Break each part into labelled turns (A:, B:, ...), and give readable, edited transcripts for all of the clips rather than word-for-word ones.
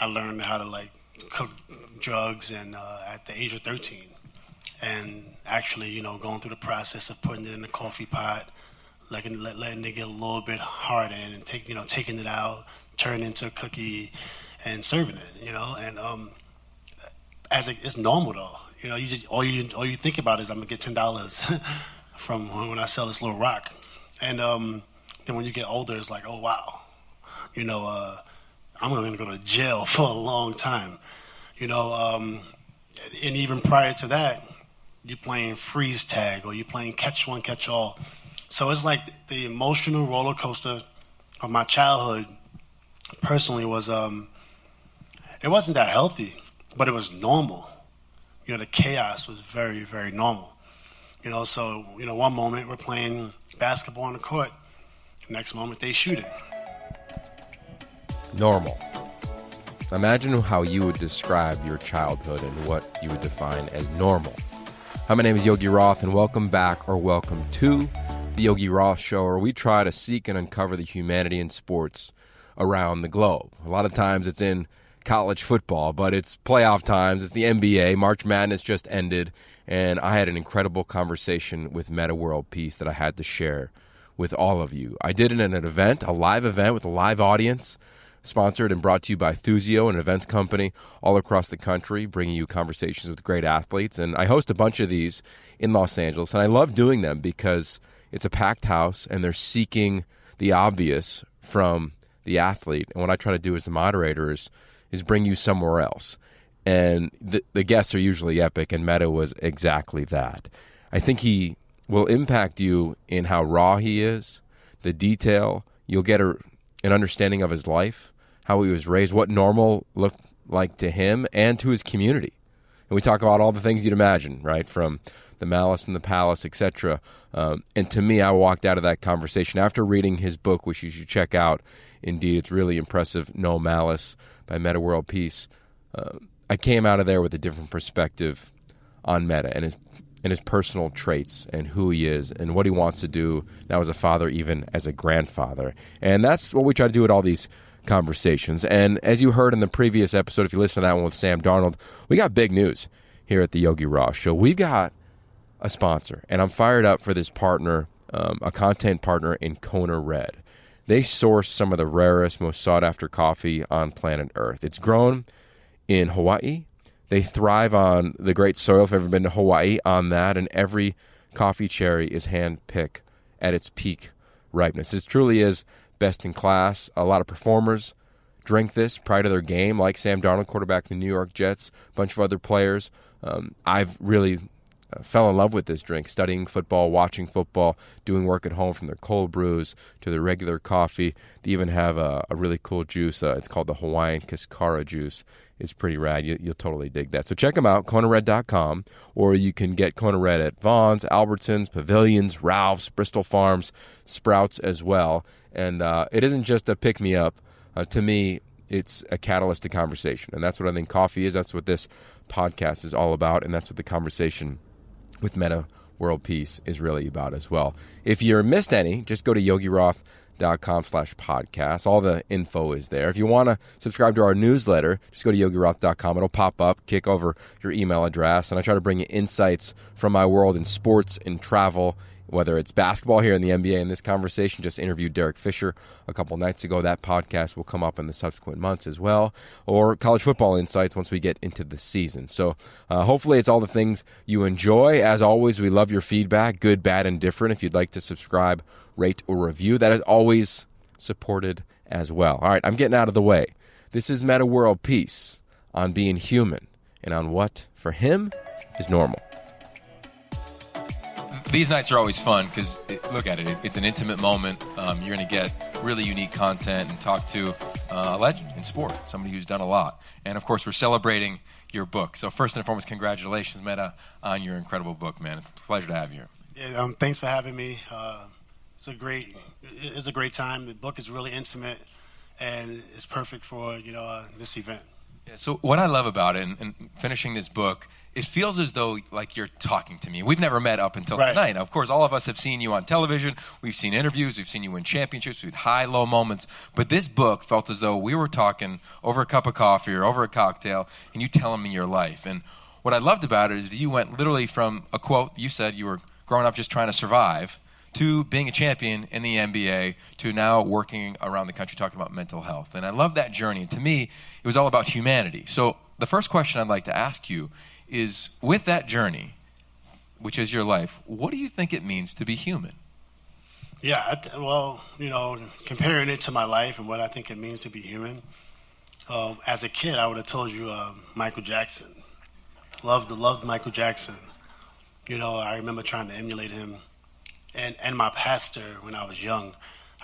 A: I learned how to cook drugs and at the age of 13, and actually, going through the process of putting it in the coffee pot, letting it get a little bit harder, and taking it out, turning into a cookie, and serving it. And it's normal though. You just all you think about is I'm gonna get $10 from when I sell this little rock, and then when you get older, it's like, oh wow, I'm going to go to jail for a long time. And even prior to that, you're playing freeze tag or you're playing catch one, catch all. So it's like the emotional roller coaster of my childhood personally was, it wasn't that healthy, but it was normal. The chaos was very, very normal. So, one moment we're playing basketball on the court, the next moment they shooting.
B: Normal. Imagine how you would describe your childhood and what you would define as normal. Hi, my name is Yogi Roth, and welcome back or welcome to the Yogi Roth Show, where we try to seek and uncover the humanity in sports around the globe. A lot of times it's in college football, but it's playoff times. It's the NBA. March Madness just ended, and I had an incredible conversation with Metta World Peace that I had to share with all of you. I did it in an event, a live event with a live audience, sponsored and brought to you by Thuzio, an events company all across the country, bringing you conversations with great athletes. And I host a bunch of these in Los Angeles, and I love doing them because it's a packed house, and they're seeking the obvious from the athlete. And what I try to do as the moderator is bring you somewhere else. And the guests are usually epic, and Metta was exactly that. I think he will impact you in how raw he is, the detail. You'll get an understanding of his life, how he was raised, what normal looked like to him and to his community. And we talk about all the things you'd imagine, right, from the Malice and the Palace, etc. And to me, I walked out of that conversation after reading his book, which you should check out. Indeed, it's really impressive, No Malice by Metta World Peace. I came out of there with a different perspective on Metta and his personal traits and who he is and what he wants to do now as a father, even as a grandfather. And that's what we try to do at all these conversations. And as you heard in the previous episode, if you listen to that one with Sam Darnold, we got big news here at the Yogi Roth Show. We've got a sponsor, and I'm fired up for this partner, a content partner in Kona Red. They source some of the rarest, most sought-after coffee on planet Earth. It's grown in Hawaii. They thrive on the great soil, if you've ever been to Hawaii, on that, and every coffee cherry is hand-picked at its peak ripeness. It truly is best in class. A lot of performers drink this prior to their game, like Sam Darnold, quarterback of the New York Jets, a bunch of other players. I've really fell in love with this drink, studying football, watching football, doing work at home, from their cold brews to their regular coffee. They even have a really cool juice. It's called the Hawaiian Cascara juice. It's pretty rad. You'll totally dig that. So check them out, KonaRed.com, or you can get Kona Red at Vaughn's, Albertsons, Pavilions, Ralph's, Bristol Farms, Sprouts as well. And it isn't just a pick-me-up. To me, it's a catalyst to conversation, and that's what I think coffee is. That's what this podcast is all about, and that's what the conversation with Metta World Peace is really about as well. If you missed any, just go to yogiroth.com/podcast. All the info is there. If you want to subscribe to our newsletter, just go to yogiroth.com. It'll pop up, kick over your email address, and I try to bring you insights from my world in sports and travel, whether it's basketball here in the NBA. In this conversation, just interviewed Derek Fisher a couple nights ago. That podcast will come up in the subsequent months as well, or college football insights once we get into the season. So hopefully it's all the things you enjoy. As always, we love your feedback, good, bad, and different. If you'd like to subscribe, rate, or review, that is always supported as well. All right, I'm getting out of the way. This is Metta World Peace on being human and on what, for him, is normal.
C: These nights are always fun because, look at it, it's an intimate moment. You're going to get really unique content and talk to a legend in sport, somebody who's done a lot. And, of course, we're celebrating your book. So first and foremost, congratulations, Metta, on your incredible book, man. It's a pleasure to have you here.
A: Yeah, thanks for having me. It's a great time. The book is really intimate, and it's perfect for this event.
C: Yeah, so what I love about it, and finishing this book, it feels as though like you're talking to me. We've never met up until tonight. Now, of course, all of us have seen you on television. We've seen interviews. We've seen you win championships. We've had high, low moments. But this book felt as though we were talking over a cup of coffee or over a cocktail, and you telling me your life. And what I loved about it is that you went literally from a quote, you said you were growing up just trying to survive, to being a champion in the NBA, to now working around the country talking about mental health. And I love that journey. And to me, it was all about humanity. So the first question I'd like to ask you is, with that journey, which is your life, what do you think it means to be human?
A: Yeah, well, comparing it to my life and what I think it means to be human, as a kid, I would have told you Michael Jackson. Loved Michael Jackson. I remember trying to emulate him. And my pastor, when I was young,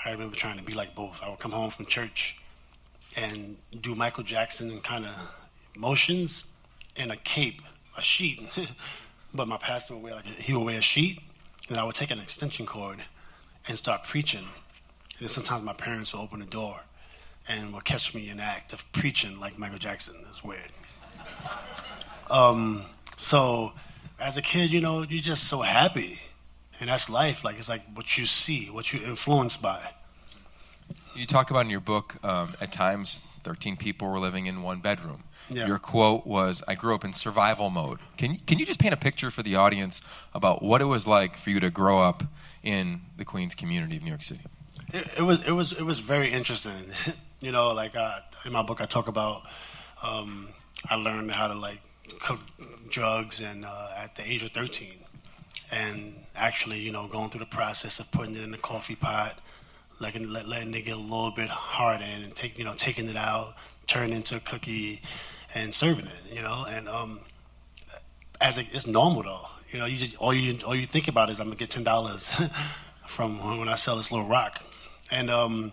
A: I remember trying to be like both. I would come home from church and do Michael Jackson kind of motions in a cape, a sheet. But my pastor would wear a sheet, and I would take an extension cord and start preaching. And then sometimes my parents would open the door and would catch me in the act of preaching like Michael Jackson. It's weird. So as a kid, you're just so happy. And that's life. It's like what you see, what you're influenced by.
C: You talk about in your book, at times, 13 people were living in one bedroom.
A: Yeah.
C: Your quote was, "I grew up in survival mode." Can you just paint a picture for the audience about what it was like for you to grow up in the Queens community of New York City?
A: It was very interesting. In my book, I talk about I learned how to cook drugs and at the age of 13. And actually, going through the process of putting it in the coffee pot, letting it get a little bit harder, and taking it out, turning it into a cookie, and serving it. And it's normal though. You just all you think about is I'm gonna get $10 from when I sell this little rock. And then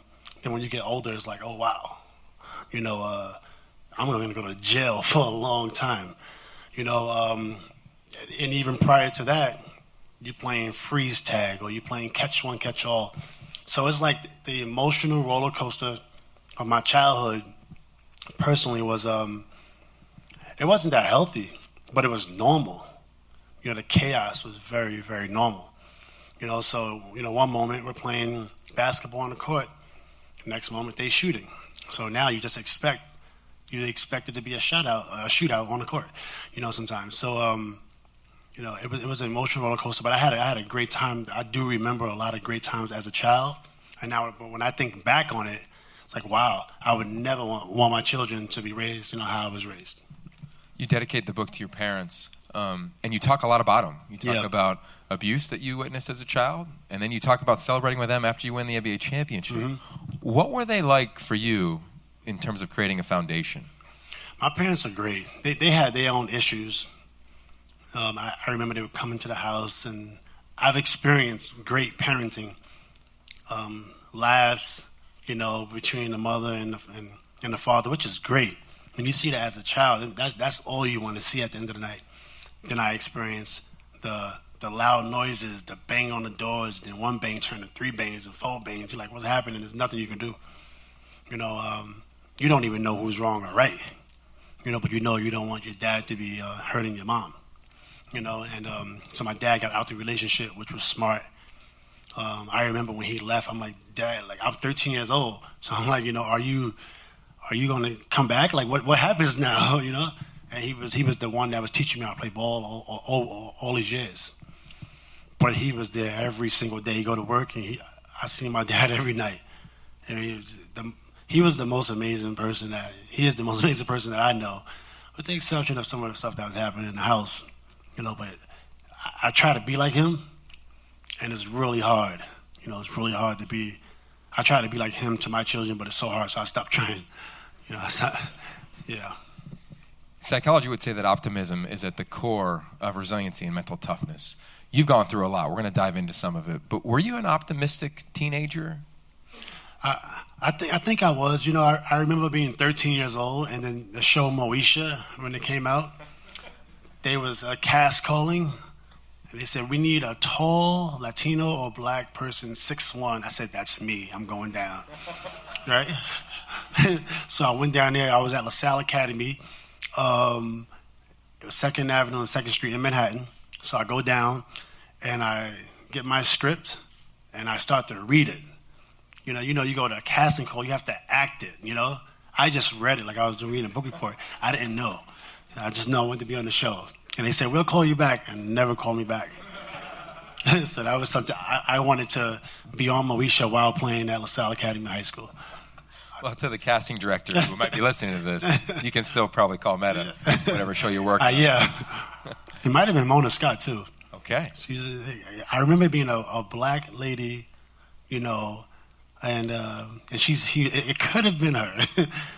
A: when you get older, it's like, oh wow, I'm gonna go to jail for a long time. And even prior to that, you're playing freeze tag or you're playing catch one, catch all. So it's like the emotional roller coaster of my childhood personally was, it wasn't that healthy, but it was normal. The chaos was very, very normal. So, one moment we're playing basketball on the court, the next moment they shooting. So now you just expect it to be a shootout on the court, sometimes. So, it was an emotional roller coaster, but I had a great time. I do remember a lot of great times as a child. And now when I think back on it, it's like, wow, I would never want my children to be raised, how I was raised.
C: You dedicate the book to your parents, and you talk a lot about them. You talk about abuse that you witnessed as a child, and then you talk about celebrating with them after you win the NBA championship. Mm-hmm. What were they like for you in terms of creating a foundation?
A: My parents are great. They had their own issues. I remember they would come into the house, and I've experienced great parenting, laughs, between the mother and the father, which is great. When you see that as a child, that's all you want to see at the end of the night. Then I experienced the loud noises, the bang on the doors, then one bang turned to 3 bangs and 4 bangs. You're like, what's happening? There's nothing you can do. You don't even know who's wrong or right. But you don't want your dad to be hurting your mom. So my dad got out the relationship, which was smart. I remember when he left, I'm like, Dad, I'm 13 years old. So I'm like, are you going to come back? What happens now, And he was the one that was teaching me how to play ball all these years. But he was there every single day. He go to work, and I see my dad every night. And he was the most amazing person he is the most amazing person that I know, with the exception of some of the stuff that was happening in the house. But I try to be like him, and it's really hard. It's really hard to be. I try to be like him to my children, but it's so hard, so I stopped trying. Yeah.
C: Psychology would say that optimism is at the core of resiliency and mental toughness. You've gone through a lot. We're going to dive into some of it. But were you an optimistic teenager?
A: I think I was. I remember being 13 years old, and then the show Moesha, when it came out, there was a cast calling, and they said, we need a tall Latino or black person, 6'1". I said, that's me. I'm going down. Right? So I went down there. I was at LaSalle Academy, 2nd Avenue and 2nd Street in Manhattan. So I go down and I get my script and I start to read it. You go to a casting call, you have to act it, I just read it like I was reading a book report. I didn't know. I just know I wanted to be on the show. And they said, we'll call you back, and never called me back. So that was something I wanted to be on Moesha while playing at LaSalle Academy High School.
C: Well, to the casting director who might be listening to this, you can still probably call Metta, whatever show you're working on.
A: Yeah. It might have been Mona Scott, too.
C: Okay.
A: I remember being a black lady, and she's huge. It could have been her.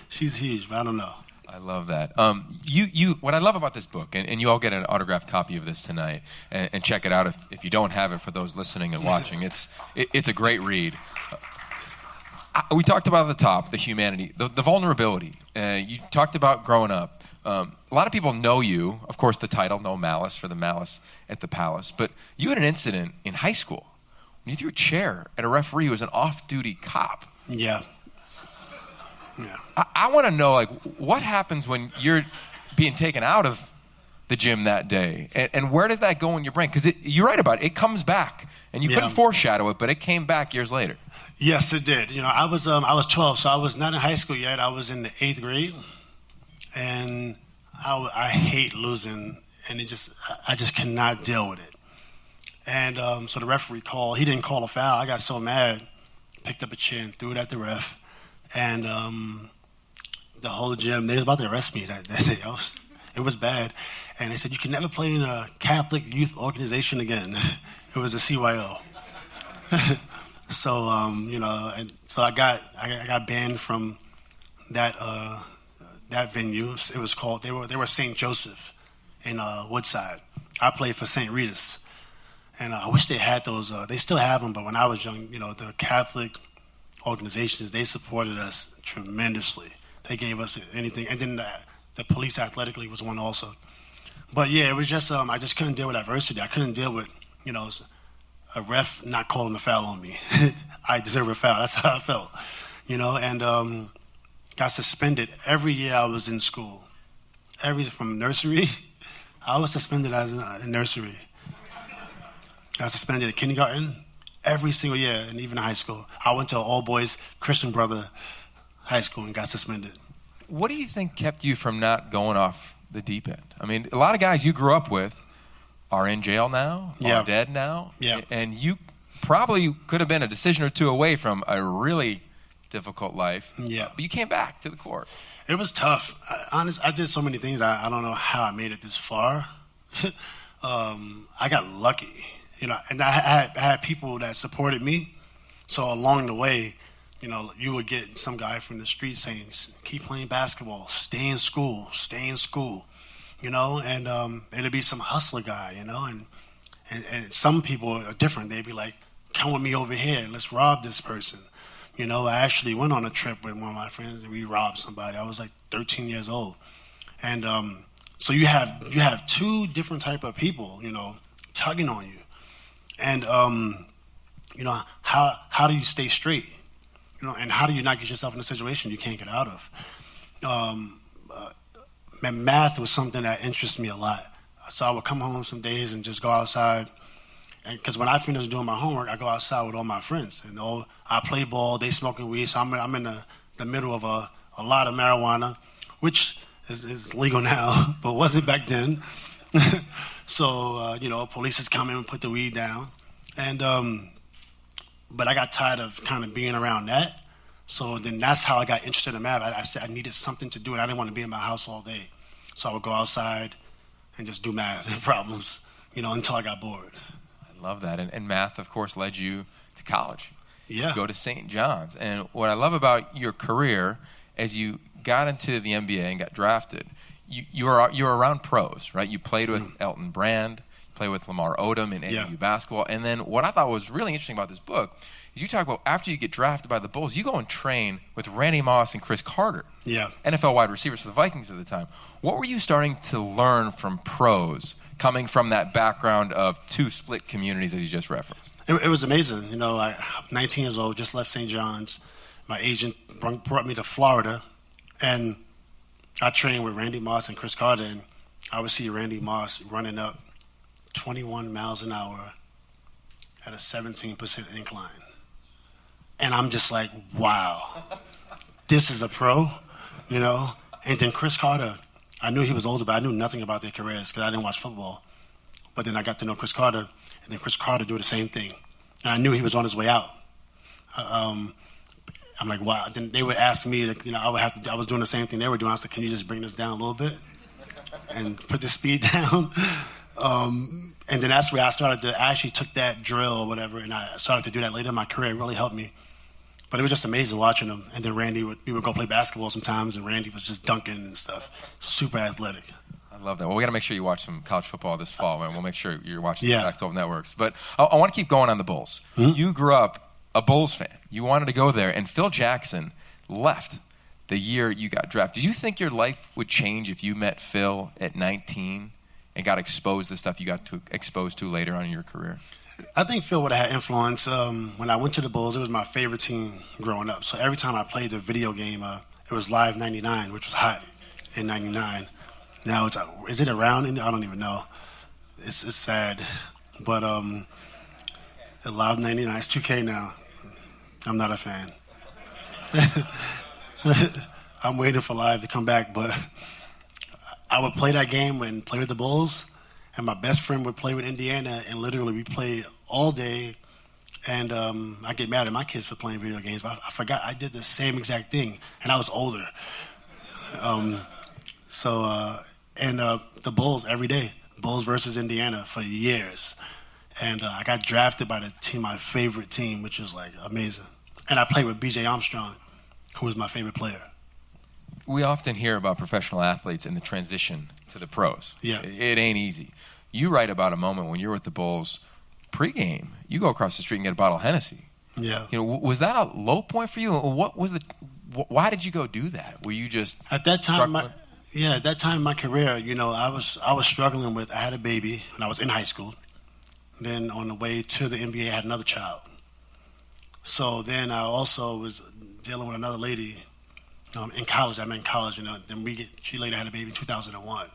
A: She's huge, but I don't know.
C: I love that. What I love about this book, and you all get an autographed copy of this tonight, and check it out if you don't have it for those listening and watching. It's a great read. We talked about at the top, the humanity, the vulnerability. You talked about growing up. A lot of people know you, of course, the title, No Malice, for the Malice at the Palace. But you had an incident in high school when you threw a chair at a referee who was an off-duty cop.
A: Yeah.
C: I want to know, what happens when you're being taken out of the gym that day, and where does that go in your brain? Because you're right about it. It comes back, and you couldn't foreshadow it, but it came back years later.
A: Yes, it did. I was 12, so I was not in high school yet. I was in the 8th grade, and I hate losing, and I just cannot deal with it. And so the referee called. He didn't call a foul. I got so mad, picked up a chair and threw it at the ref. And the whole gym, they was about to arrest me that day. It was bad. And they said, you can never play in a Catholic youth organization again. It was a CYO. So, and so I got banned from that venue. It was called, they were St. Joseph in Woodside. I played for St. Rita's. And I wish they had those, they still have them, but when I was young, the Catholic organizations, they supported us tremendously. They gave us anything. And then the police athletic league was one also. But yeah, it was just, I just couldn't deal with adversity. I couldn't deal with, a ref not calling a foul on me. I deserve a foul. That's how I felt, and got suspended every year I was in school. From nursery, I was suspended in nursery. Got suspended in kindergarten. Every single year, and even in high school. I went to an all-boys Christian Brother high school and got suspended.
C: What do you think kept you from not going off the deep end? I mean, a lot of guys you grew up with are in jail now, are dead now, and you probably could have been a decision or two away from a really difficult life, but you came back to the court.
A: It was tough. I did so many things. I don't know how I made it this far. I got lucky. And I had people that supported me. So along the way, you would get some guy from the street saying, keep playing basketball, stay in school, and it'd be some hustler guy, and some people are different. They'd be like, come with me over here, let's rob this person. I actually went on a trip with one of my friends and we robbed somebody. I was like 13 years old. And so you have two different type of people, tugging on you. And, how do you stay straight? And how do you not get yourself in a situation you can't get out of? Math was something that interests me a lot. So I would come home some days and just go outside. Because when I finish doing my homework, I go outside with all my friends. And I play ball, they smoking weed. So I'm in the middle of a lot of marijuana, which is legal now, but wasn't back then. So, police has come in and put the weed down. And, but I got tired of kind of being around that. So then that's how I got interested in math. I said I needed something to do, and I didn't want to be in my house all day. So I would go outside and just do math problems, until I got bored.
C: I love that. And math, of course, led you to college.
A: Yeah.
C: You go to St. John's. And what I love about your career, as you got into the NBA and got drafted, you were around pros, right? You played with Elton Brand, you played with Lamar Odom in AAU basketball. And then what I thought was really interesting about this book is you talk about after you get drafted by the Bulls, you go and train with Randy Moss and Chris Carter, NFL wide receivers for the Vikings at the time. What were you starting to learn from pros coming from that background of two split communities that you just referenced?
A: It was amazing. I'm 19 years old, just left St. John's. My agent brought me to Florida, and I trained with Randy Moss and Chris Carter, and I would see Randy Moss running up 21 miles an hour at a 17% incline. And I'm just like, wow, this is a pro, you know? And then Chris Carter, I knew he was older, but I knew nothing about their careers because I didn't watch football. But then I got to know Chris Carter, and then Chris Carter do the same thing. And I knew he was on his way out. I'm like, wow. Then they would ask me, you know, I was doing the same thing they were doing. I was like, can you just bring this down a little bit and put the speed down? And then that's where I actually took that drill or whatever, and I started to do that later in my career. It really helped me. But it was just amazing watching him. And then we would go play basketball sometimes, and Randy was just dunking and stuff. Super athletic.
C: I love that. Well, we got to make sure you watch some college football this fall, and we'll make sure you're watching the
A: Yeah.
C: Pac-12 networks. But I want to keep going on the Bulls.
A: Mm-hmm.
C: You grew up a Bulls fan. You wanted to go there, and Phil Jackson left the year you got drafted. Do you think your life would change if you met Phil at 19 and got exposed to the stuff you got exposed to later on in your career?
A: I think Phil would have had influence. When I went to the Bulls, it was my favorite team growing up. So every time I played the video game, it was Live 99, which was hot in 99. Now is it around? I don't even know. It's sad. But Live 99, it's 2K now. I'm not a fan. I'm waiting for Live to come back, but I would play that game and play with the Bulls, and my best friend would play with Indiana, and literally we play all day, and I get mad at my kids for playing video games, but I forgot I did the same exact thing, and I was older. The Bulls every day, Bulls versus Indiana for years, and I got drafted by my favorite team, which was like amazing. And I played with B.J. Armstrong, who was my favorite player.
C: We often hear about professional athletes in the transition to the pros.
A: Yeah.
C: It ain't easy. You write about a moment when you're with the Bulls pregame. You go across the street and get a bottle of Hennessy.
A: Yeah.
C: You know, was that a low point for you? Why did you go do that? Were you just
A: at that time?
C: struggling?
A: At that time in my career, you know, I was struggling with. I had a baby when I was in high school. Then on the way to the NBA, I had another child. So then I also was dealing with another lady in college. I'm in college, you know. Then she later had a baby in 2001.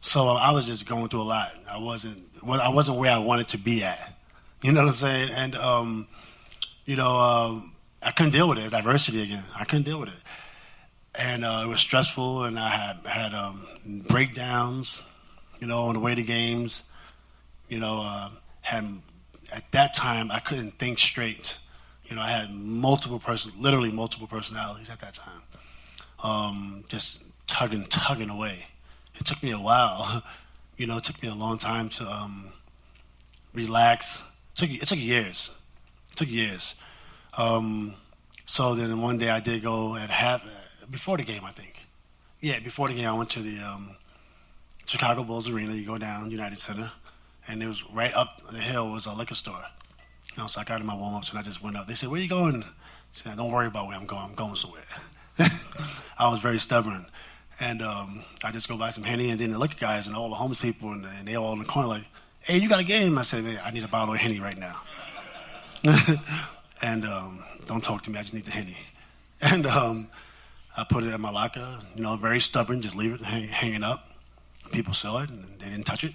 A: So I was just going through a lot. I wasn't where I wanted to be at. You know what I'm saying? And I couldn't deal with it. It's adversity again. I couldn't deal with it, and it was stressful. And I had breakdowns, you know, on the way to games. You know, at that time I couldn't think straight. You know, I had literally multiple personalities at that time. Just tugging away. It took me a while. You know, it took me a long time to relax. It took years. So then one day I did go before the game, I think. Yeah, before the game I went to the Chicago Bulls Arena. You go down United Center, and it was right up the hill was a liquor store. You know, so I got in my warm-ups and I just went up. They said, "Where you going?" I said, "Don't worry about where I'm going. I'm going somewhere." I was very stubborn. And I just go buy some Henny, and then the liquor guys and all the homeless people, and they all in the corner like, "Hey, you got a game?" I said, "Man, I need a bottle of Henny right now." And don't talk to me. I just need the Henny. And I put it in my locker, you know, very stubborn, just leave it hanging up. People saw it, and they didn't touch it.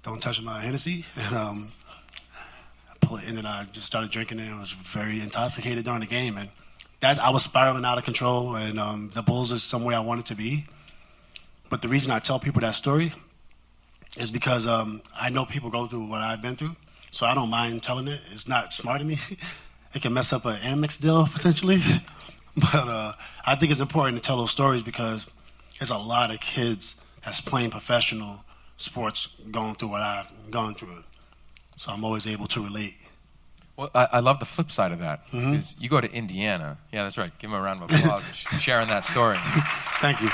A: Don't touch my Hennessy. And then I just started drinking it. I was very intoxicated during the game, and I was spiraling out of control, and the Bulls is somewhere I wanted to be. But the reason I tell people that story is because I know people go through what I've been through, so I don't mind telling it. It's not smart of me. It can mess up an Amex deal, potentially. But I think it's important to tell those stories because there's a lot of kids that's playing professional sports going through what I've gone through. So I'm always able to relate.
C: Well, I love the flip side of that.
A: Mm-hmm.
C: Is you go to Indiana. Yeah, that's right. Give him a round of applause for sharing that story.
A: Thank you.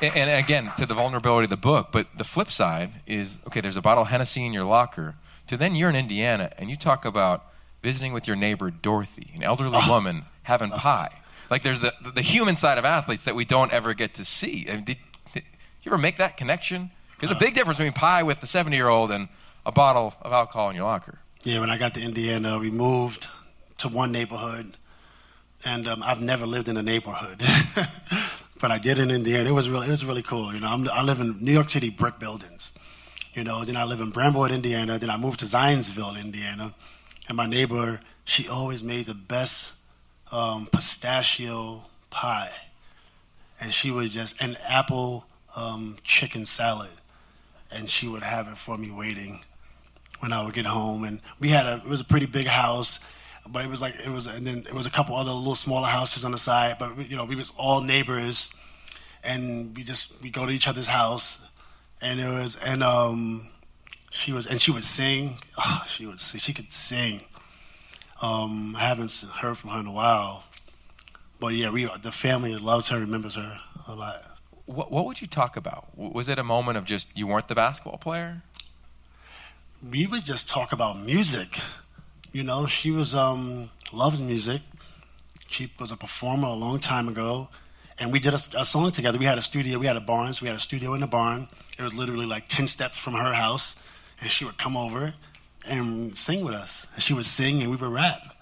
C: And again, to the vulnerability of the book, but the flip side is, okay, there's a bottle of Hennessy in your locker, to then you're in Indiana, and you talk about visiting with your neighbor, Dorothy, an elderly woman, having pie. Like, there's the human side of athletes that we don't ever get to see. I mean, did you ever make that connection? There's a big difference between pie with the 70-year-old and a bottle of alcohol in your locker.
A: Yeah, when I got to Indiana, we moved to one neighborhood and I've never lived in a neighborhood, but I did in Indiana. It was really cool. You know, I live in New York City, brick buildings. You know, then I live in Brentwood, Indiana. Then I moved to Zionsville, Indiana, and my neighbor, she always made the best pistachio pie, and she would just an apple chicken salad, and she would have it for me waiting when I would get home. And it was a pretty big house, but and then it was a couple other little smaller houses on the side. But you know, we was all neighbors, and we go to each other's house, and she would sing. Oh, she could sing. I haven't heard from her in a while, but yeah, the family loves her, remembers her a lot.
C: What would you talk about? Was it a moment of just you weren't the basketball player?
A: We would just talk about music. You know, she loves music. She was a performer a long time ago, and we did a song together. We had a studio. We had a studio in the barn. It was literally like 10 steps from her house, and she would come over and sing with us. And she would sing, and we would rap.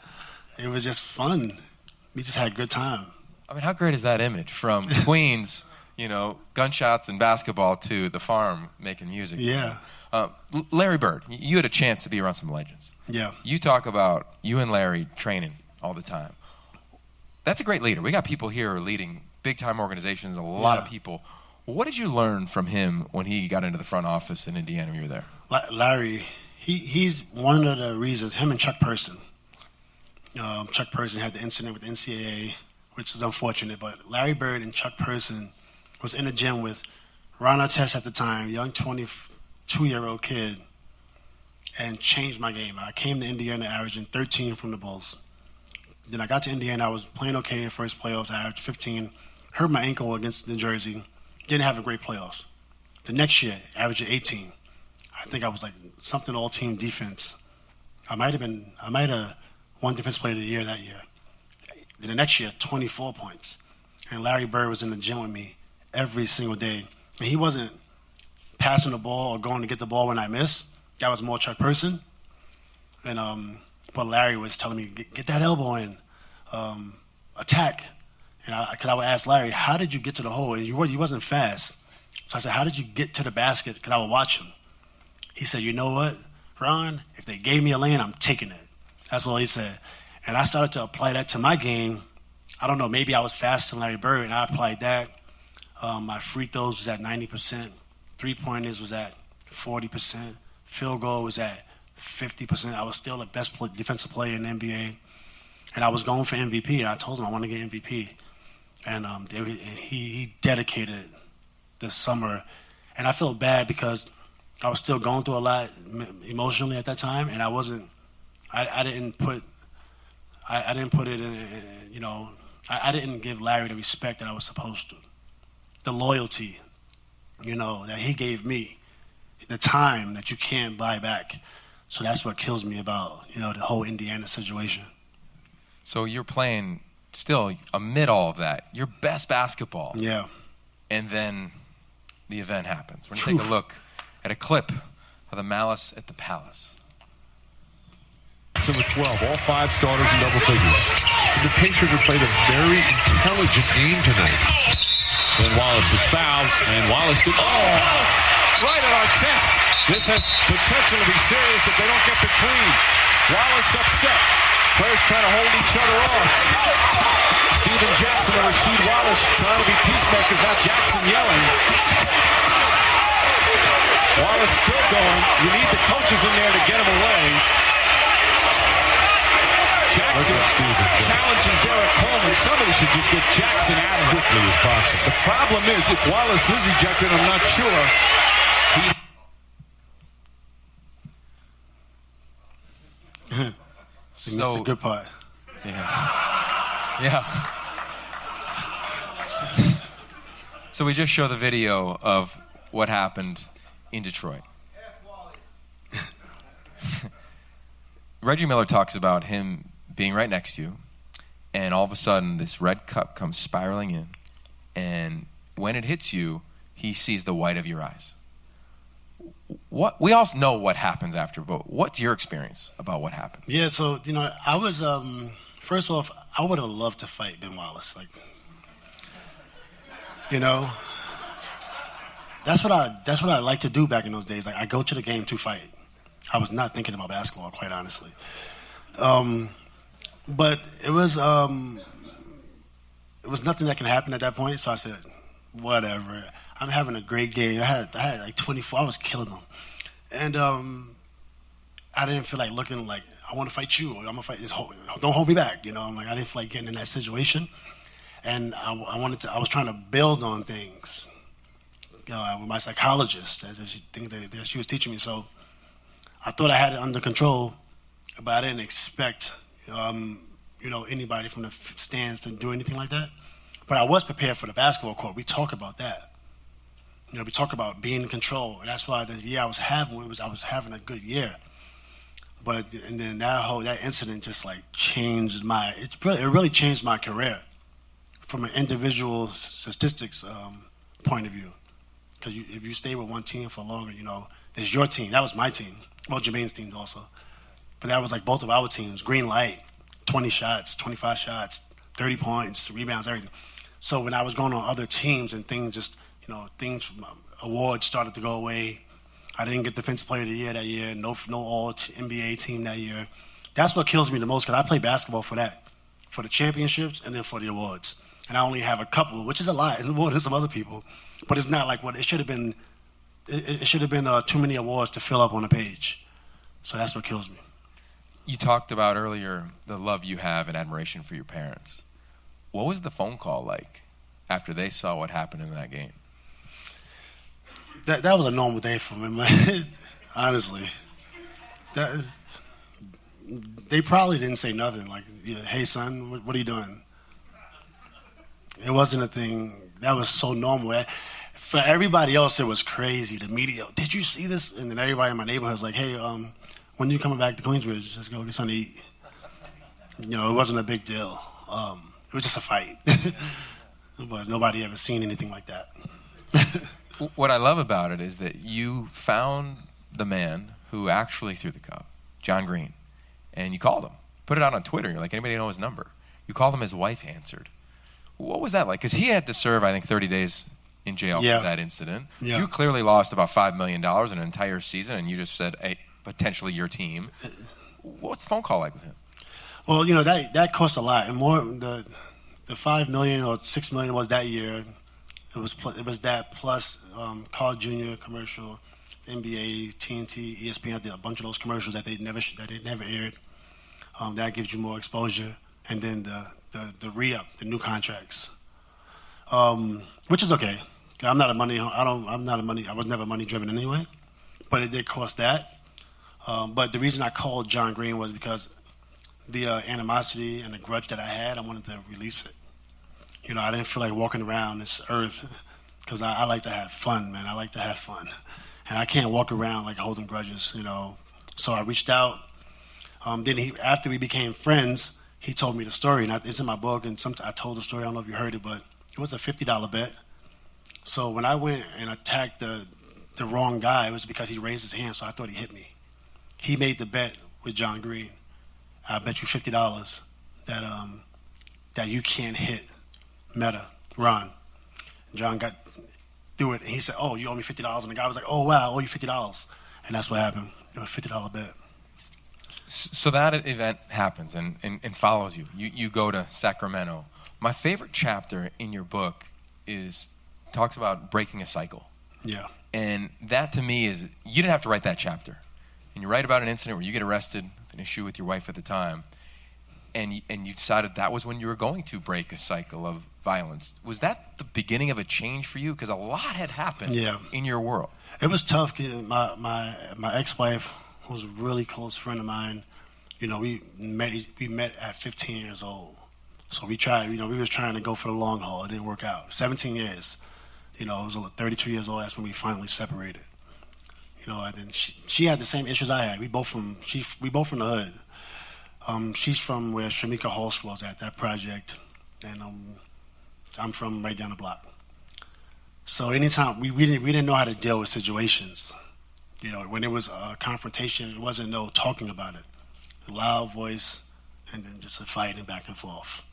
A: It was just fun. We just had a good time.
C: I mean, how great is that image from Queens, you know, gunshots and basketball to the farm making music?
A: Yeah.
C: Larry Bird, you had a chance to be around some legends.
A: Yeah.
C: You talk about you and Larry training all the time. That's a great leader. We got people here who are leading big-time organizations, a lot of people. What did you learn from him when he got into the front office in Indiana when you were there?
A: Larry, he's one of the reasons, him and Chuck Person. Chuck Person had the incident with the NCAA, which is unfortunate, but Larry Bird and Chuck Person was in the gym with Ron Artest at the time, young 22-year-old kid, and changed my game. I came to Indiana averaging 13 from the Bulls. Then I got to Indiana, I was playing okay in the first playoffs, I averaged 15, hurt my ankle against New Jersey, didn't have a great playoffs. The next year, averaging 18. I think I was like something all-team defense. I might have won Defense Player of the Year that year. Then the next year, 24 points. And Larry Bird was in the gym with me every single day. And he wasn't passing the ball or going to get the ball when I missed. That was more Chuck Person. And but Larry was telling me, get that elbow in, attack. And because I would ask Larry, how did you get to the hole? And he wasn't fast. So I said, how did you get to the basket? Because I would watch him. He said, you know what, Ron, if they gave me a lane, I'm taking it. That's all he said. And I started to apply that to my game. I don't know, maybe I was faster than Larry Bird, and I applied that. My free throws was at 90%. Three-pointers was at 40%. Field goal was at 50%. I was still the best defensive player in the NBA. And I was going for MVP, and I told him I want to get MVP. And he dedicated this summer. And I feel bad because I was still going through a lot emotionally at that time, and I didn't put it in, you know, I didn't give Larry the respect that I was supposed to. The loyalty, you know, that he gave me. The time that you can't buy back. So that's what kills me about, you know, the whole Indiana situation.
C: So you're playing still amid all of that, your best basketball.
A: Yeah.
C: And then the event happens. We're going to take a look at a clip of the Malice at the Palace.
D: To the 12, all 5 starters in double figures. The Pacers have played a very intelligent game tonight. Then Wallace is fouled, and Wallace Wallace right at our chest. This has potential to be serious if they don't get between. Wallace upset. Players trying to hold each other off. Steven Jackson and Rasheed Wallace trying to be peacemakers. Now Jackson yelling. Wallace still going. You need the coaches in there to get him away. Jackson challenging Derek Coleman. Somebody should just get Jackson out as quickly as possible. The problem is, if Wallace is ejected, I'm not sure.
A: That's a good part.
C: Yeah. So we just show the video of what happened in Detroit. Reggie Miller talks about him being right next to you, and all of a sudden this red cup comes spiraling in, and when it hits you, he sees the white of your eyes. What we all know what happens after, but what's your experience about what happened?
A: Yeah, so, you know, I was, first off, I would have loved to fight Ben Wallace. Like, you know, that's what I like to do back in those days. Like, I go to the game to fight. I was not thinking about basketball, quite honestly. But it was nothing that can happen at that point. So I said, whatever. I'm having a great game. I had like 24. I was killing them, and I didn't feel like looking like I want to fight you. Or I'm gonna fight this. Don't hold me back. You know, I'm like, I didn't feel like getting in that situation, and I was trying to build on things. With my psychologist, things that she was teaching me. So I thought I had it under control, but I didn't expect, anybody from the stands to do anything like that. But I was prepared for the basketball court. We talk about that. We talk about being in control, and that's why the year I was having a good year. But and then that incident just like changed it really changed my career from an individual statistics point of view. Because if you stay with one team for longer, there's your team. That was my team. Well, Jermaine's team also. But that was like both of our teams. Green light, 20 shots, 25 shots, 30 points, rebounds, everything. So when I was going on other teams and things awards started to go away. I didn't get Defensive Player of the Year that year. No all NBA team that year. That's what kills me the most because I play basketball for that, for the championships and then for the awards. And I only have a couple, which is a lot, more than some other people. But it's not like what it should have been. It should have been too many awards to fill up on a page. So that's what kills me.
C: You talked about earlier the love you have and admiration for your parents. What was the phone call like after they saw what happened in that game?
A: That was a normal day for me, man. Honestly. They probably didn't say nothing. Like, hey, son, what are you doing? It wasn't a thing. That was so normal. For everybody else, it was crazy. The media, did you see this? And then everybody in my neighborhood was like, hey, when are you coming back to Queensbridge? Let's go get something to eat. It wasn't a big deal. It was just a fight. But nobody ever seen anything like that.
C: What I love about it is that you found the man who actually threw the cup, John Green, and you called him. Put it out on Twitter. You're like, anybody know his number? You called him, his wife answered. What was that like? Because he had to serve, I think, 30 days in jail for that incident. Yeah. You clearly lost about $5 million in an entire season, and you just said, hey, potentially your team. What's the phone call like with him?
A: Well, that cost a lot. And more, the $5 million or $6 million was that year. It was that plus Carl Jr. commercial, NBA, TNT, ESPN. I did a bunch of those commercials that they never aired. That gives you more exposure, and then the re-up, the new contracts, which is okay. I was never money driven anyway, but it did cost that. But the reason I called John Green was because the animosity and the grudge that I had, I wanted to release it. I didn't feel like walking around this earth because I like to have fun, man. I like to have fun. And I can't walk around like holding grudges, So I reached out. Then after we became friends, he told me the story. And it's in my book, and I told the story. I don't know if you heard it, but it was a $50 bet. So when I went and attacked the wrong guy, it was because he raised his hand, so I thought he hit me. He made the bet with John Green. I bet you $50 that you can't hit Metta, Ron. John got through it, and he said, oh, you owe me $50. And the guy was like, oh, wow, I owe you $50. And that's what happened. It was a $50 bet.
C: So that event happens and follows you. You go to Sacramento. My favorite chapter in your book talks about breaking a cycle.
A: Yeah.
C: And that to me is, you didn't have to write that chapter. And you write about an incident where you get arrested with an issue with your wife at the time, and you decided that was when you were going to break a cycle of violence. Was that the beginning of a change for you? Because a lot had happened in your world.
A: It was tough. My ex-wife, who was a really close friend of mine, we met at 15 years old. So we tried, we was trying to go for the long haul. It didn't work out. 17 years. I was 32 years old. That's when we finally separated. And then she had the same issues I had. We both from the hood. She's from where Shamika Hall School was at, that project. And I'm from right down the block. So anytime we didn't know how to deal with situations. When it was a confrontation, it wasn't no talking about it. A loud voice and then just a fighting back and forth.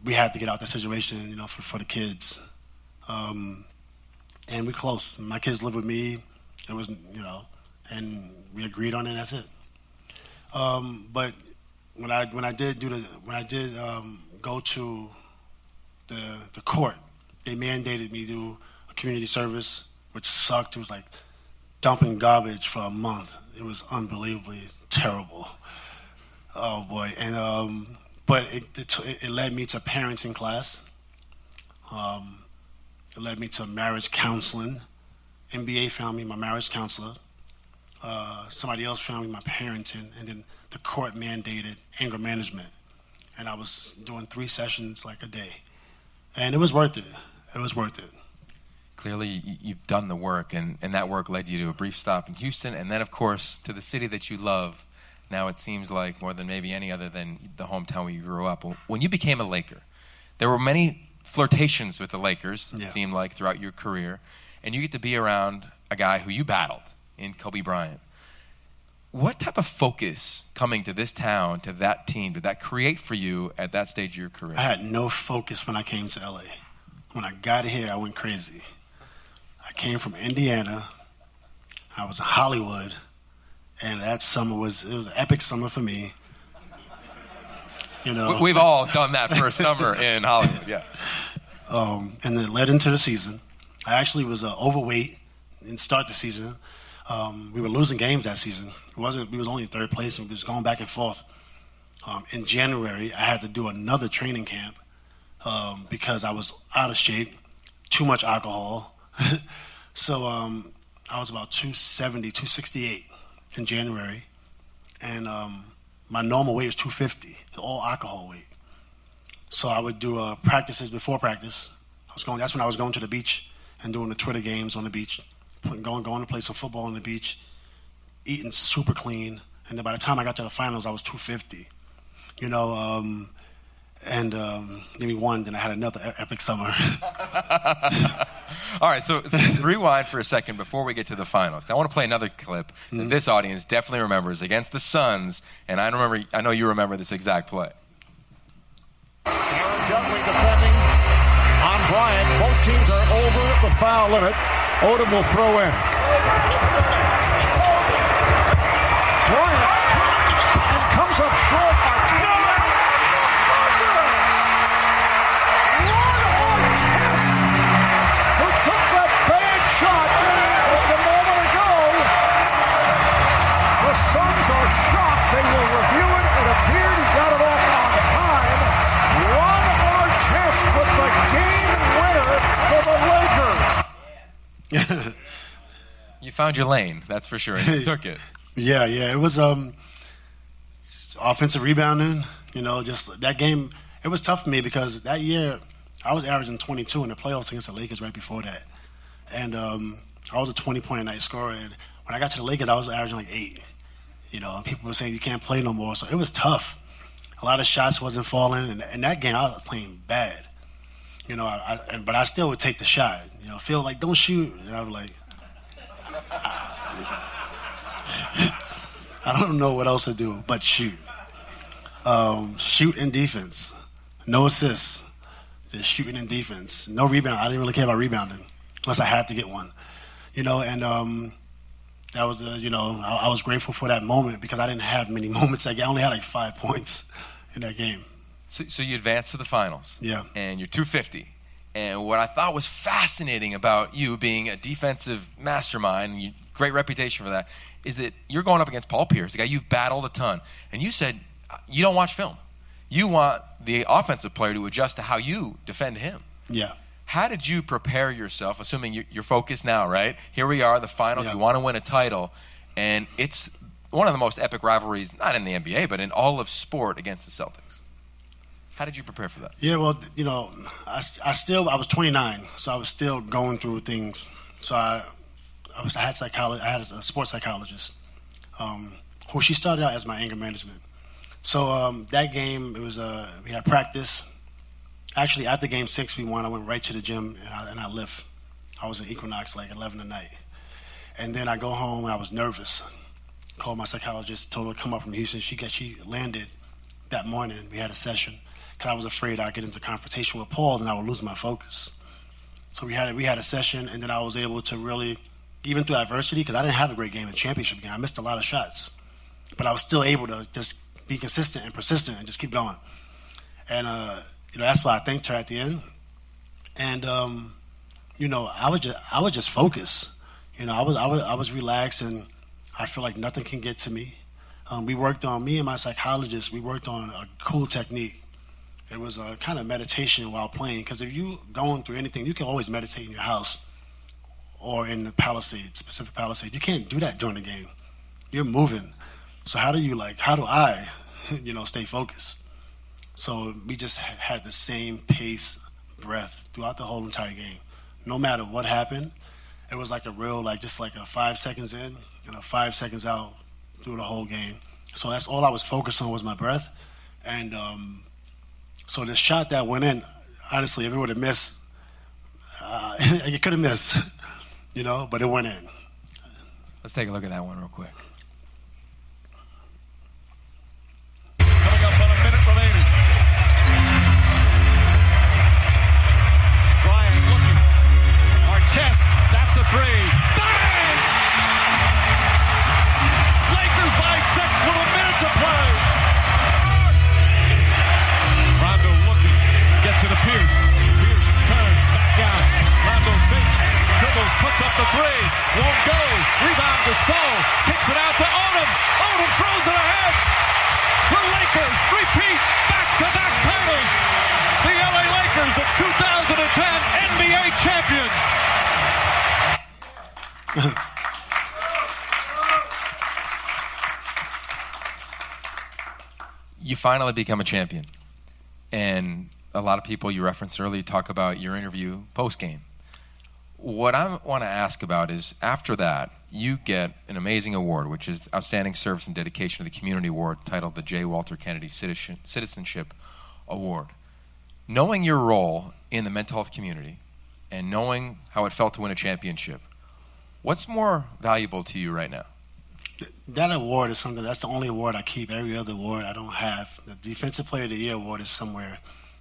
A: We had to get out that situation, for the kids. And we're close. My kids live with me. It was, and we agreed on it. That's it. But when I did go to the court, they mandated me to do a community service, which sucked. It was like dumping garbage for a month. It was unbelievably terrible. Oh boy! And but it led me to parenting class. It led me to marriage counseling. MBA found me my marriage counselor. Somebody else found me my parenting, and then the court mandated anger management. And I was doing 3 sessions like a day, and it was worth it. It was worth it.
C: Clearly, you've done the work, and that work led you to a brief stop in Houston, and then, of course, to the city that you love. Now it seems like more than maybe any other than the hometown where you grew up. When you became a Laker, there were many flirtations with the Lakers, it seemed like, throughout your career, and you get to be around a guy who you battled in Kobe Bryant. What type of focus coming to this town, to that team, did that create for you at that stage of your career?
A: I had no focus when I came to LA. When I got here, I went crazy. I came from Indiana. I was in Hollywood. And that summer was an epic summer for me.
C: We've all done that first summer in Hollywood, yeah.
A: And it led into the season. I actually was overweight and start the season. We were losing games that season. We was only in third place, and we was going back and forth. In January, I had to do another training camp because I was out of shape, too much alcohol. So I was about 270, 268 in January, and my normal weight was 250, all alcohol weight. So I would do practices before practice. That's when I was going to the beach and doing the Twitter games on the beach, going to play some football on the beach, eating super clean. And then by the time I got to the finals, I was 250. And then we won. Then I had another epic summer.
C: All right, so rewind for a second before we get to the finals. I want to play another clip that this audience definitely remembers against the Suns, and I know you remember this exact play.
E: Aaron Dudley defending on Bryant. Both teams are over the foul limit. Odom will throw in. Bryant and comes up short. Who took that bad shot just a moment ago? The Suns are shocked. They will review it. It appeared he got it off on time. Ron Artest with the game winner for the Lakers.
C: You found your lane, that's for sure, and you took it.
A: Yeah. It was offensive rebounding. Just that game. It was tough for me because that year I was averaging 22 in the playoffs against the Lakers right before that. And I was a 20-point a night scorer. And when I got to the Lakers, I was averaging like 8. And people were saying you can't play no more. So it was tough. A lot of shots wasn't falling. And in that game, I was playing bad. But I still would take the shot. Feel like, don't shoot. And I was like, I don't know what else to do but shoot. Shoot and defense. No assists. Just shooting in defense. No rebound. I didn't really care about rebounding unless I had to get one. And that was, I was grateful for that moment because I didn't have many moments. I only had like 5 points in that game.
C: So you advanced to the finals.
A: Yeah.
C: And you're 250. And what I thought was fascinating about you being a defensive mastermind, and great reputation for that, is that you're going up against Paul Pierce, a guy you've battled a ton. And you said you don't watch film. You want the offensive player to adjust to how you defend him.
A: Yeah.
C: How did you prepare yourself, assuming you're focused now, right? Here we are, the finals. You want to win a title. And it's one of the most epic rivalries, not in the NBA, but in all of sport against the Celtics. How did you prepare for that?
A: Yeah, well, I was 29, so I was still going through things. So I had a sports psychologist who she started out as my anger management. So that game, it was we had practice. Actually, after game 6, we won. I went right to the gym and I lift. I was at Equinox like 11 at night, and then I go home and I was nervous. Called my psychologist, told her to come up from Houston. She landed that morning we had a session because I was afraid I'd get into confrontation with Paul and I would lose my focus. So we had a session, and then I was able to really, even through adversity, because I didn't have a great game in the championship game. I missed a lot of shots, but I was still able to just be consistent and persistent and just keep going. And that's why I thanked her at the end. And I would just focus. I was relaxed, and I feel like nothing can get to me. Me and my psychologist, we worked on a cool technique. It was a kind of meditation while playing, because if you going through anything, you can always meditate in your house or in the Pacific Palisades. You can't do that during the game. You're moving. So how do I, stay focused? So we just had the same pace, breath throughout the whole entire game. No matter what happened, it was like a real, just like a 5 seconds in and 5 seconds out through the whole game. So that's all I was focused on was my breath. And so the shot that went in, honestly, if it would have missed, it could have missed, but it went in.
C: Let's take a look at that one real quick.
E: Coming up on a minute remaining. Bryant looking. Artest, that's a three. Bang! Lakers by 6 with a minute to play. Rondo looking, gets it to Pierce. Pierce turns back out. Rondo fakes, dribbles, puts up the three. Won't go. Rebound to Sol. Kicks it out to Odom. Odom throws it ahead. The Lakers repeat back-to-back titles. The LA Lakers, the 2010 NBA champions.
C: You finally become a champion. And a lot of people you referenced earlier talk about your interview post-game. What I want to ask about is, after that, you get an amazing award, which is Outstanding Service and Dedication to the Community Award, titled the J. Walter Kennedy Citizenship Award. Knowing your role in the mental health community and knowing how it felt to win a championship, what's more valuable to you right now?
A: That award is something, that's the only award I keep. Every other award I don't have. The Defensive Player of the Year award is somewhere.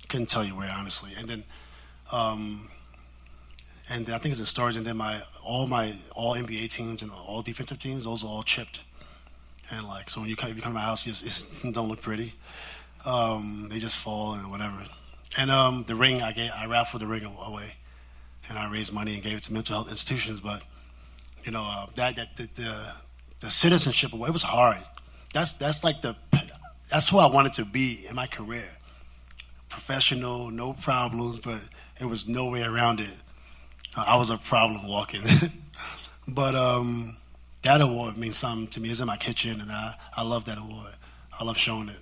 A: Couldn't tell you where, honestly. And then I think it's in storage. And then all all NBA teams and all defensive teams, those are all chipped. And so when if you come to my house, it don't look pretty. They just fall and whatever. And the ring I raffled the ring away, and I raised money and gave it to mental health institutions. But the citizenship award, it was hard. That's who I wanted to be in my career. Professional, no problems, but it was no way around it. I was a problem walking. But that award means something to me. It's in my kitchen, and I love that award. I love showing it.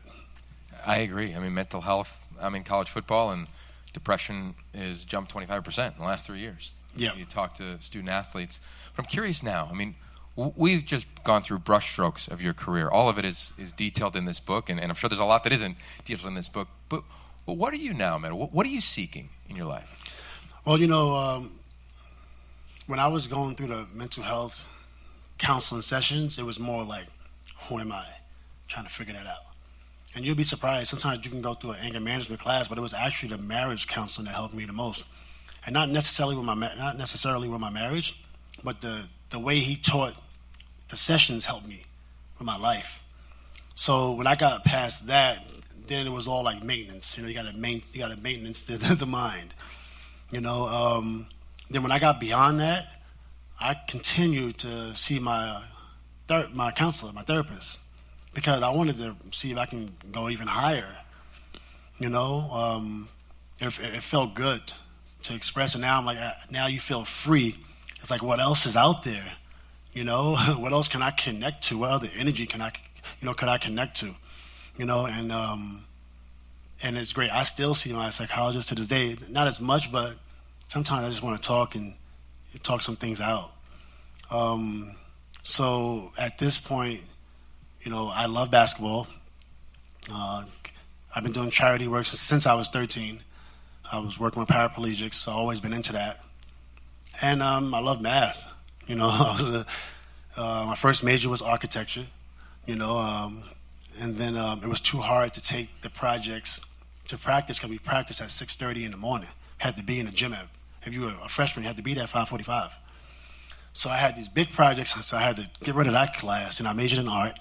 C: I agree. I mean, mental health, I'm in college football, and depression has jumped 25% in the last 3 years.
A: Yeah.
C: You talk to student athletes. But I'm curious now. I mean, we've just gone through brushstrokes of your career. All of it is detailed in this book, and I'm sure there's a lot that isn't detailed in this book. But what are you now, Metta? What are you seeking in your life?
A: Well, when I was going through the mental health counseling sessions, it was more like, who am I? Trying to figure that out. And you'll be surprised. Sometimes you can go through an anger management class, but it was actually the marriage counseling that helped me the most. And not necessarily with my marriage, but the way he taught the sessions helped me with my life. So when I got past that, then it was all like maintenance. You got to maintenance the mind. Then when I got beyond that, I continued to see my counselor, my therapist, because I wanted to see if I can go even higher. It felt good to express it. Now I'm like, now you feel free. It's like, what else is out there? What else can I connect to? What other energy could I connect to? And it's great. I still see my psychologist to this day, not as much, but sometimes I just want to talk and talk some things out. So at this point, I love basketball. I've been doing charity work since I was 13. I was working with paraplegics, so I've always been into that. And I love math. My first major was architecture. And then it was too hard to take the projects to practice because we practiced at 6:30 in the morning. Had to be in the gym. If you were a freshman, you had to be there at 5:45. So I had these big projects, so I had to get rid of that class, and I majored in art.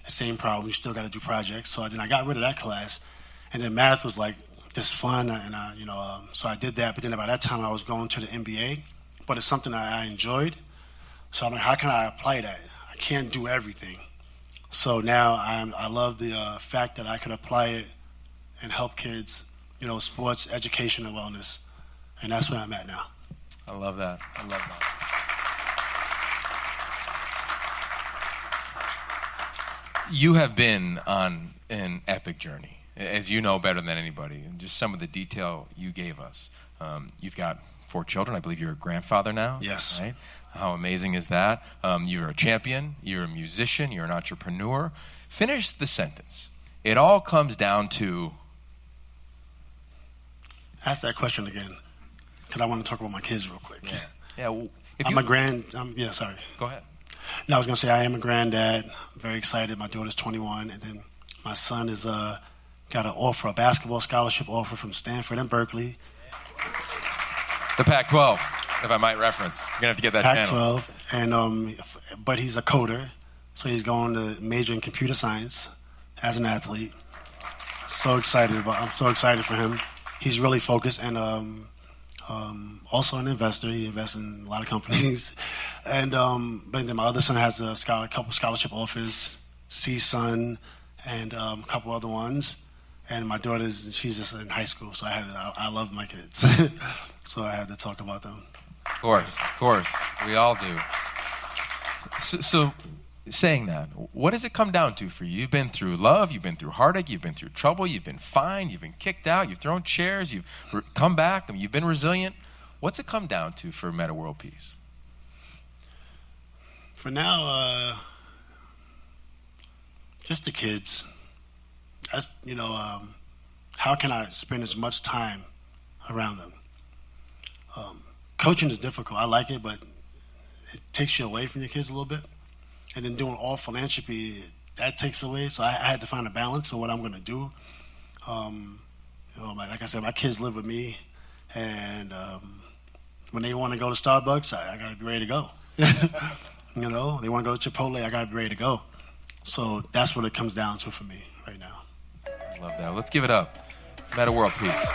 A: Same problem, you still got to do projects. So then I got rid of that class, and then math was like just fun, and so I did that. But then by that time, I was going to the MBA, but it's something I enjoyed. So I'm like, how can I apply that? I can't do everything. So now I love the fact that I could apply it and help kids, sports, education, and wellness, and that's where I'm at now.
C: I love that. You have been on an epic journey, as you know better than anybody, and just some of the detail you gave us. You've got 4 children. I believe you're a grandfather now.
A: Yes.
C: Right? How amazing is that? You're a champion. You're a musician. You're an entrepreneur. Finish the sentence. It all comes down to...
A: Ask that question again, because I want to talk about my kids real quick.
C: Yeah. Well,
A: sorry.
C: Go ahead.
A: No, I was going to say I am a granddad. I'm very excited. My daughter's 21, and then my son is got a basketball scholarship offer from Stanford and Berkeley.
C: The Pac-12, if I might reference. You're going to have to get that channel.
A: Pac-12, and but he's a coder, so he's going to major in computer science as an athlete. I'm so excited for him. He's really focused, and also an investor. He invests in a lot of companies. And but then my other son has a couple scholarship offers, CSUN, and a couple other ones. And my she's just in high school, so I love my kids. So I had to talk about them.
C: Of course. We all do. So saying that, what does it come down to for you? You've been through love, you've been through heartache, you've been through trouble, you've been fined, you've been kicked out, you've thrown chairs, you've come back, you've been resilient. What's it come down to for Metta World Peace?
A: For now, just the kids. That's, how can I spend as much time around them? Coaching is difficult. I like it, but it takes you away from your kids a little bit. And then doing all philanthropy, that takes away. So I had to find a balance of what I'm going to do. Like I said, my kids live with me, and when they want to go to Starbucks, I got to be ready to go. They want to go to Chipotle, I got to be ready to go. So that's what it comes down to for me right now.
C: I love that. Let's give it up. Metta World Peace.